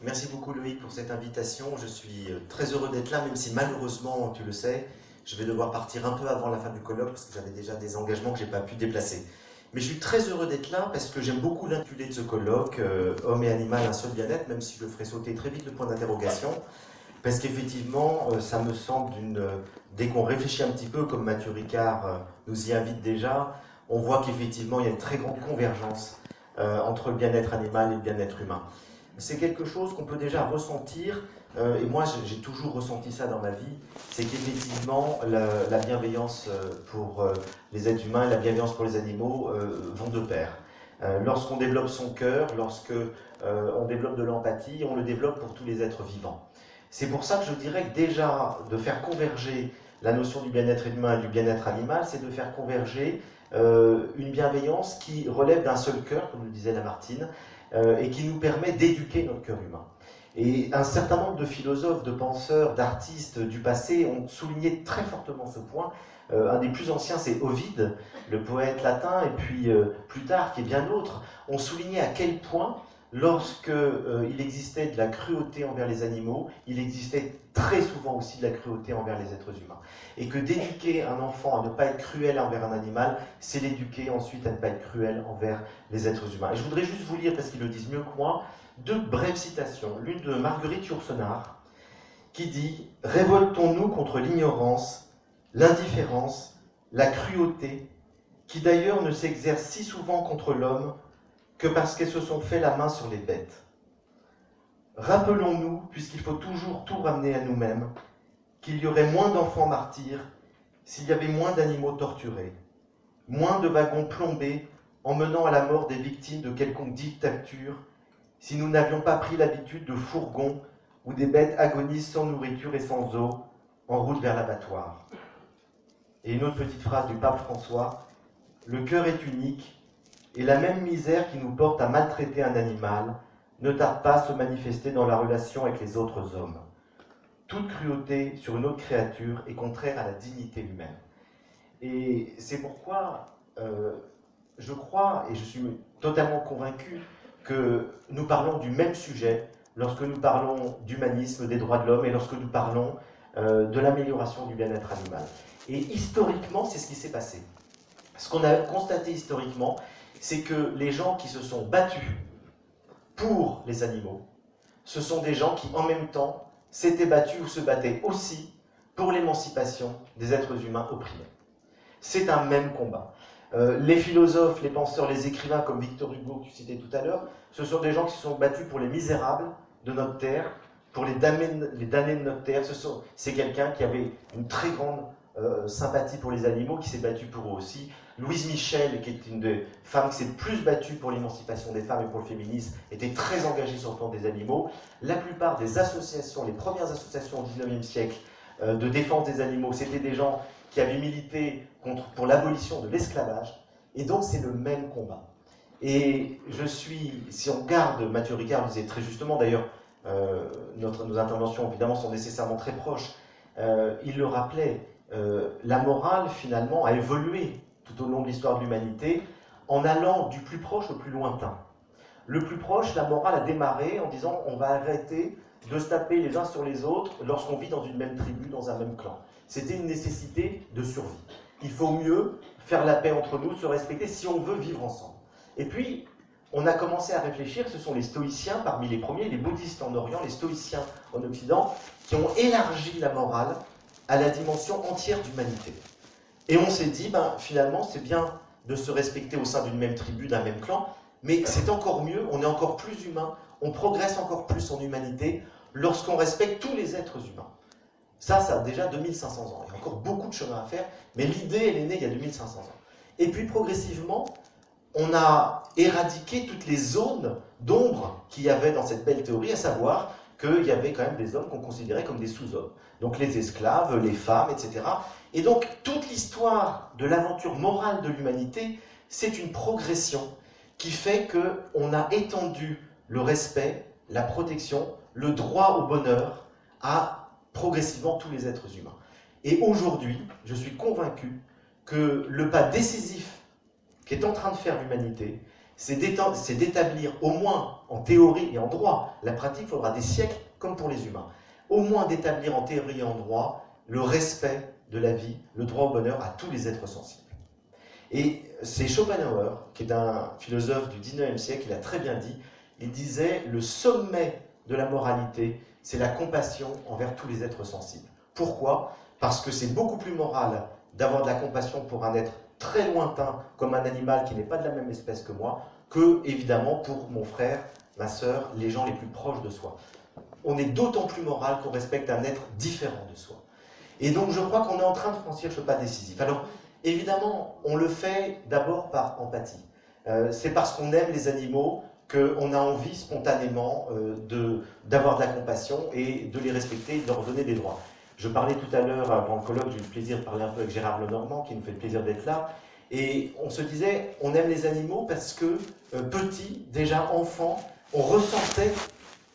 Merci beaucoup Loïc pour cette invitation. Je suis très heureux d'être là, même si malheureusement, tu le sais, je vais devoir partir un peu avant la fin du colloque parce que j'avais déjà des engagements que je n'ai pas pu déplacer. Mais je suis très heureux d'être là parce que j'aime beaucoup l'intitulé de ce colloque, Homme et animal, un seul bien-être, même si je ferai sauter très vite le point d'interrogation. Parce qu'effectivement, ça me semble dès qu'on réfléchit un petit peu, comme Mathieu Ricard nous y invite déjà, on voit qu'effectivement, il y a une très grande convergence entre le bien-être animal et le bien-être humain. C'est quelque chose qu'on peut déjà ressentir, et moi j'ai toujours ressenti ça dans ma vie, c'est qu'effectivement la bienveillance pour les êtres humains et la bienveillance pour les animaux vont de pair. Lorsqu'on développe son cœur, lorsqu'on développe de l'empathie, on le développe pour tous les êtres vivants. C'est pour ça que je dirais que déjà de faire converger la notion du bien-être humain et du bien-être animal, c'est de faire converger une bienveillance qui relève d'un seul cœur, comme le disait Lamartine, et qui nous permet d'éduquer notre cœur humain. Et un certain nombre de philosophes, de penseurs, d'artistes du passé ont souligné très fortement ce point. Un des plus anciens, c'est Ovide, le poète latin, et puis Plutarque, qui est bien autre, ont souligné à quel point, lorsqu'il existait de la cruauté envers les animaux, il existait très souvent aussi de la cruauté envers les êtres humains. Et que d'éduquer un enfant à ne pas être cruel envers un animal, c'est l'éduquer ensuite à ne pas être cruel envers les êtres humains. Et je voudrais juste vous lire, parce qu'ils le disent mieux que moi, deux brèves citations. L'une de Marguerite Yourcenar, qui dit « Révoltons-nous contre l'ignorance, l'indifférence, la cruauté, qui d'ailleurs ne s'exercent si souvent contre l'homme que parce qu'elles se sont fait la main sur les bêtes. Rappelons-nous, puisqu'il faut toujours tout ramener à nous-mêmes, qu'il y aurait moins d'enfants martyrs s'il y avait moins d'animaux torturés, moins de wagons plombés emmenant à la mort des victimes de quelconque dictature, si nous n'avions pas pris l'habitude de fourgons où des bêtes agonisent sans nourriture et sans eau, en route vers l'abattoir. » Et une autre petite phrase du pape François, « Le cœur est unique, et la même misère qui nous porte à maltraiter un animal ne tarde pas à se manifester dans la relation avec les autres hommes. Toute cruauté sur une autre créature est contraire à la dignité humaine. » Et c'est pourquoi je crois, et je suis totalement convaincu, que nous parlons du même sujet lorsque nous parlons d'humanisme, des droits de l'homme, et lorsque nous parlons de l'amélioration du bien-être animal. Et historiquement, c'est ce qui s'est passé. Ce qu'on a constaté historiquement, c'est que les gens qui se sont battus pour les animaux, ce sont des gens qui, en même temps, s'étaient battus ou se battaient aussi pour l'émancipation des êtres humains opprimés. C'est un même combat. Les philosophes, les penseurs, les écrivains comme Victor Hugo, que tu citais tout à l'heure, ce sont des gens qui se sont battus pour les misérables de notre terre, pour les damnés de notre terre. C'est quelqu'un qui avait une très grande sympathie pour les animaux, qui s'est battu pour eux aussi. Louise Michel, qui est une des femmes qui s'est plus battue pour l'émancipation des femmes et pour le féminisme, était très engagée sur le plan des animaux. La plupart des associations, les premières associations au XIXe siècle de défense des animaux, c'était des gens qui avaient milité pour l'abolition de l'esclavage. Et donc c'est le même combat. Et si on garde, Mathieu Ricard disait très justement, d'ailleurs, nos interventions évidemment sont nécessairement très proches, il le rappelait, la morale finalement a évolué tout au long de l'histoire de l'humanité en allant du plus proche au plus lointain. Le plus proche, la morale a démarré en disant on va arrêter de se taper les uns sur les autres lorsqu'on vit dans une même tribu, dans un même clan. C'était une nécessité de survie. Il faut mieux faire la paix entre nous, se respecter si on veut vivre ensemble. Et puis, on a commencé à réfléchir, ce sont les stoïciens parmi les premiers, les bouddhistes en Orient, les stoïciens en Occident, qui ont élargi la morale à la dimension entière d'humanité. Et on s'est dit, finalement, c'est bien de se respecter au sein d'une même tribu, d'un même clan, mais c'est encore mieux, on est encore plus humain, on progresse encore plus en humanité lorsqu'on respecte tous les êtres humains. Ça a déjà 2500 ans. Il y a encore beaucoup de chemin à faire, mais l'idée, elle est née il y a 2500 ans. Et puis, progressivement, on a éradiqué toutes les zones d'ombre qu'il y avait dans cette belle théorie, à savoir qu'il y avait quand même des hommes qu'on considérait comme des sous-hommes. Donc les esclaves, les femmes, etc. Et donc, toute l'histoire de l'aventure morale de l'humanité, c'est une progression qui fait qu'on a étendu le respect, la protection, le droit au bonheur à progressivement tous les êtres humains. Et aujourd'hui, je suis convaincu que le pas décisif qu'est en train de faire l'humanité, c'est d'établir au moins en théorie et en droit. La pratique, il faudra des siècles, comme pour les humains. Au moins d'établir en théorie et en droit le respect de la vie, le droit au bonheur à tous les êtres sensibles. Et c'est Schopenhauer, qui est un philosophe du 19e siècle, il a très bien dit, il disait « le sommet de la moralité, c'est la compassion envers tous les êtres sensibles ». Pourquoi? Parce que c'est beaucoup plus moral d'avoir de la compassion pour un être très lointain, comme un animal qui n'est pas de la même espèce que moi, que, évidemment, pour mon frère, ma sœur, les gens les plus proches de soi. On est d'autant plus moral qu'on respecte un être différent de soi. Et donc, je crois qu'on est en train de franchir ce pas décisif. Alors, évidemment, on le fait d'abord par empathie. C'est parce qu'on aime les animaux qu'on a envie spontanément d'avoir de la compassion et de les respecter et de leur donner des droits. Je parlais tout à l'heure, avant le colloque, j'ai eu le plaisir de parler un peu avec Gérard Lenormand, qui nous fait le plaisir d'être là, et on se disait, on aime les animaux parce que, petit, déjà enfant, on ressentait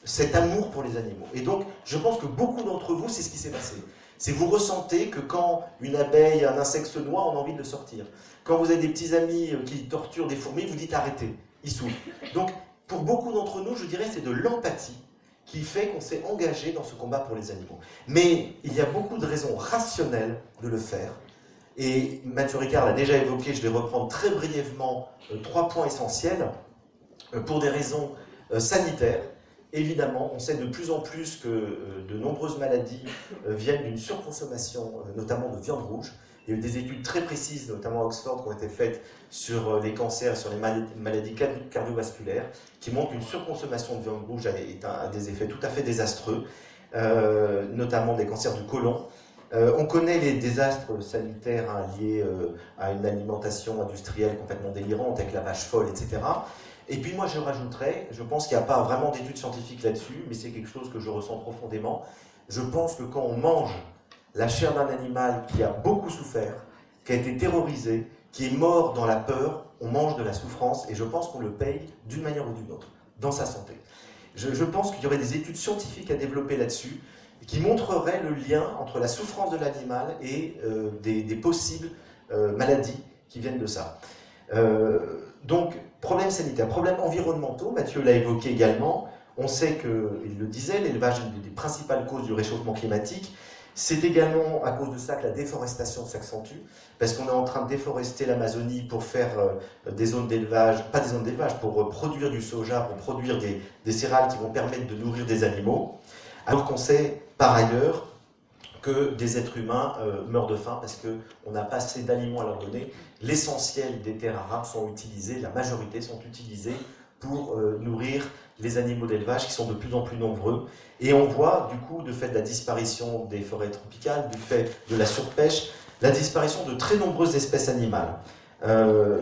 cet amour pour les animaux. Et donc, je pense que beaucoup d'entre vous, c'est ce qui s'est passé. C'est vous ressentez que quand une abeille, un insecte se noie, on a envie de le sortir. Quand vous avez des petits amis qui torturent des fourmis, vous dites arrêtez, ils souffrent. Donc, pour beaucoup d'entre nous, je dirais, c'est de l'empathie qui fait qu'on s'est engagé dans ce combat pour les animaux. Mais il y a beaucoup de raisons rationnelles de le faire. Et Mathieu Ricard l'a déjà évoqué, je vais reprendre très brièvement 3 points essentiels. Pour des raisons sanitaires, évidemment, on sait de plus en plus que de nombreuses maladies viennent d'une surconsommation, notamment de viande rouge. Il y a eu des études très précises, notamment à Oxford, qui ont été faites sur les cancers, sur les maladies cardiovasculaires, qui montrent qu'une surconsommation de viande rouge a des effets tout à fait désastreux, notamment des cancers du côlon. On connaît les désastres sanitaires liés à une alimentation industrielle complètement délirante, avec la vache folle, etc. Et puis moi je rajouterais, je pense qu'il n'y a pas vraiment d'études scientifiques là-dessus, mais c'est quelque chose que je ressens profondément. Je pense que quand on mange la chair d'un animal qui a beaucoup souffert, qui a été terrorisé, qui est mort dans la peur, on mange de la souffrance et je pense qu'on le paye d'une manière ou d'une autre, dans sa santé. Je pense qu'il y aurait des études scientifiques à développer là-dessus qui montreraient le lien entre la souffrance de l'animal et des possibles maladies qui viennent de ça. Donc, problèmes sanitaires, problèmes environnementaux, Mathieu l'a évoqué également. On sait que, il le disait, l'élevage est une des principales causes du réchauffement climatique. C'est également à cause de ça que la déforestation s'accentue, parce qu'on est en train de déforester l'Amazonie pour faire des zones d'élevage, pas des zones d'élevage, pour produire du soja, pour produire des céréales qui vont permettre de nourrir des animaux, alors qu'on sait par ailleurs que des êtres humains meurent de faim parce qu'on n'a pas assez d'aliments à leur donner. L'essentiel des terres arables sont utilisées, la majorité sont utilisées pour nourrir les animaux d'élevage qui sont de plus en plus nombreux. Et on voit, du coup, du fait de la disparition des forêts tropicales, du fait de la surpêche, la disparition de très nombreuses espèces animales.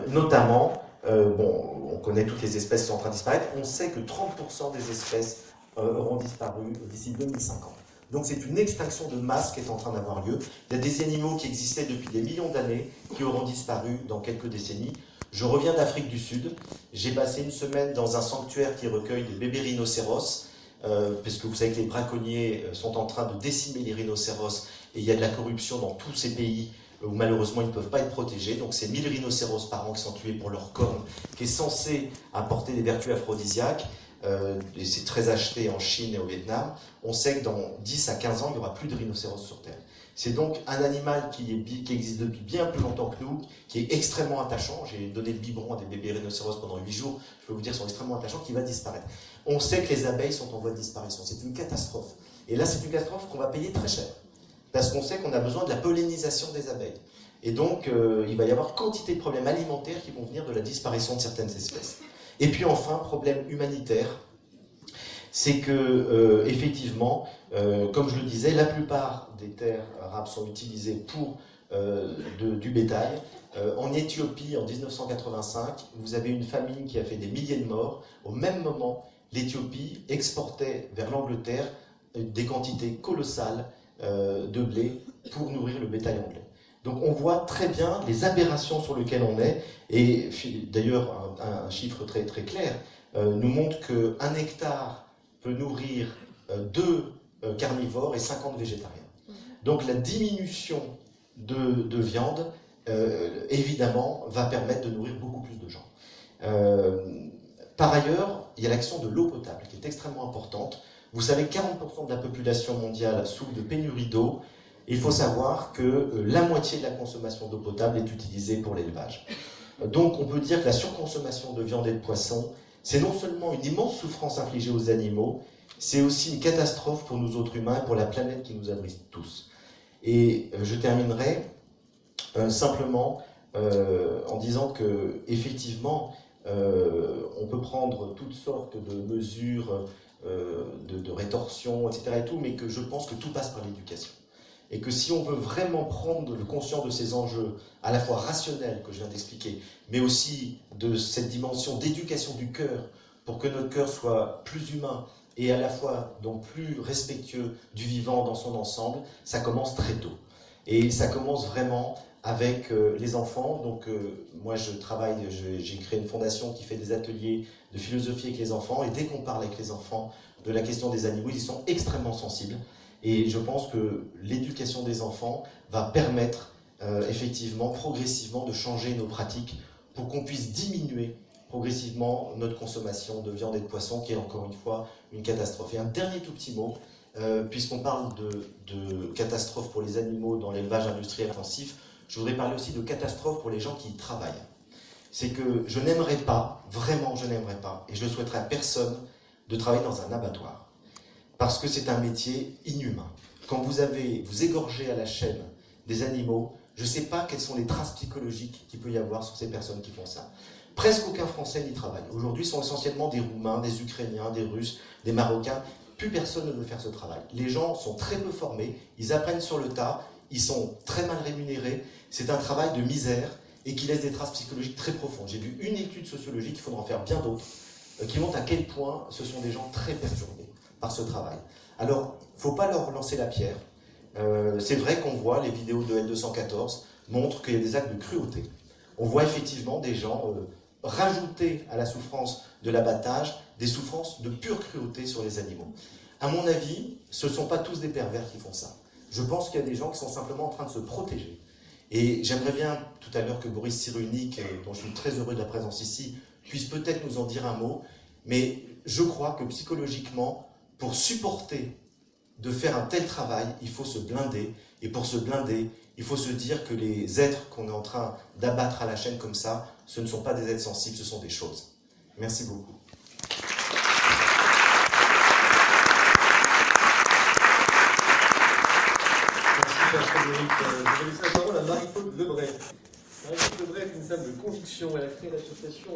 Notamment, on connaît toutes les espèces qui sont en train de disparaître, on sait que 30% des espèces auront disparu d'ici 2050. Donc c'est une extinction de masse qui est en train d'avoir lieu. Il y a des animaux qui existaient depuis des millions d'années qui auront disparu dans quelques décennies. Je reviens d'Afrique du Sud. J'ai passé une semaine dans un sanctuaire qui recueille des bébés rhinocéros, puisque vous savez que les braconniers sont en train de décimer les rhinocéros et il y a de la corruption dans tous ces pays où malheureusement ils ne peuvent pas être protégés. Donc c'est 1000 rhinocéros par an qui sont tués pour leur corne, qui est censé apporter des vertus aphrodisiaques. Et c'est très acheté en Chine et au Vietnam. On sait que dans 10 à 15 ans, il n'y aura plus de rhinocéros sur Terre. C'est donc un animal qui existe depuis bien plus longtemps que nous, qui est extrêmement attachant. J'ai donné le biberon à des bébés rhinocéros pendant 8 jours. Je peux vous dire qu'ils sont extrêmement attachants, qui va disparaître. On sait que les abeilles sont en voie de disparition. C'est une catastrophe. Et là, c'est une catastrophe qu'on va payer très cher. Parce qu'on sait qu'on a besoin de la pollinisation des abeilles. Et donc, il va y avoir quantité de problèmes alimentaires qui vont venir de la disparition de certaines espèces. Et puis enfin, problème humanitaire, c'est que, effectivement, comme je le disais, la plupart des terres arabes sont utilisées pour du bétail. En Éthiopie, en 1985, vous avez une famine qui a fait des milliers de morts. Au même moment, l'Éthiopie exportait vers l'Angleterre des quantités colossales de blé pour nourrir le bétail anglais. Donc on voit très bien les aberrations sur lesquelles on est, et d'ailleurs un chiffre très, très clair nous montre qu'un hectare peut nourrir 2 carnivores et 50 végétariens. Donc la diminution de viande, évidemment, va permettre de nourrir beaucoup plus de gens. Par ailleurs, il y a l'action de l'eau potable qui est extrêmement importante. Vous savez que 40% de la population mondiale souffre de pénurie d'eau. Il faut savoir que la moitié de la consommation d'eau potable est utilisée pour l'élevage. Donc on peut dire que la surconsommation de viande et de poisson, c'est non seulement une immense souffrance infligée aux animaux, c'est aussi une catastrophe pour nous autres humains et pour la planète qui nous abrite tous. Et je terminerai simplement en disant que effectivement, on peut prendre toutes sortes de mesures de rétorsion, etc. et tout, mais que je pense que tout passe par l'éducation. Et que si on veut vraiment prendre le conscience de ces enjeux, à la fois rationnels, que je viens d'expliquer, mais aussi de cette dimension d'éducation du cœur, pour que notre cœur soit plus humain et à la fois donc plus respectueux du vivant dans son ensemble, ça commence très tôt. Et ça commence vraiment avec les enfants. Donc moi je travaille, j'ai créé une fondation qui fait des ateliers de philosophie avec les enfants, et dès qu'on parle avec les enfants de la question des animaux, ils sont extrêmement sensibles. Et je pense que l'éducation des enfants va permettre effectivement, progressivement, de changer nos pratiques pour qu'on puisse diminuer progressivement notre consommation de viande et de poisson, qui est encore une fois une catastrophe. Et un dernier tout petit mot, puisqu'on parle de catastrophe pour les animaux dans l'élevage industriel intensif, je voudrais parler aussi de catastrophe pour les gens qui y travaillent. C'est que je n'aimerais pas, vraiment je n'aimerais pas, et je ne souhaiterais à personne de travailler dans un abattoir. Parce que c'est un métier inhumain. Quand vous égorgez à la chaîne des animaux, je ne sais pas quelles sont les traces psychologiques qu'il peut y avoir sur ces personnes qui font ça. Presque aucun Français n'y travaille. Aujourd'hui, ce sont essentiellement des Roumains, des Ukrainiens, des Russes, des Marocains. Plus personne ne veut faire ce travail. Les gens sont très peu formés, ils apprennent sur le tas, ils sont très mal rémunérés. C'est un travail de misère et qui laisse des traces psychologiques très profondes. J'ai vu une étude sociologique, il faudra en faire bien d'autres, qui montre à quel point ce sont des gens très perturbés par ce travail. Alors, il ne faut pas leur lancer la pierre. C'est vrai qu'on voit, les vidéos de L214 montrent qu'il y a des actes de cruauté. On voit effectivement des gens rajouter à la souffrance de l'abattage des souffrances de pure cruauté sur les animaux. À mon avis, ce ne sont pas tous des pervers qui font ça. Je pense qu'il y a des gens qui sont simplement en train de se protéger. Et j'aimerais bien, tout à l'heure, que Boris Cyrulnik, dont je suis très heureux de la présence ici, puisse peut-être nous en dire un mot, mais je crois que psychologiquement, pour supporter de faire un tel travail, il faut se blinder. Et pour se blinder, il faut se dire que les êtres qu'on est en train d'abattre à la chaîne comme ça, ce ne sont pas des êtres sensibles, ce sont des choses. Merci beaucoup. Merci, cher Frédéric. Je vais laisser la parole à Marie-Claude Lebret. Marie-Claude Lebret est une femme de conviction. Elle a créé l'association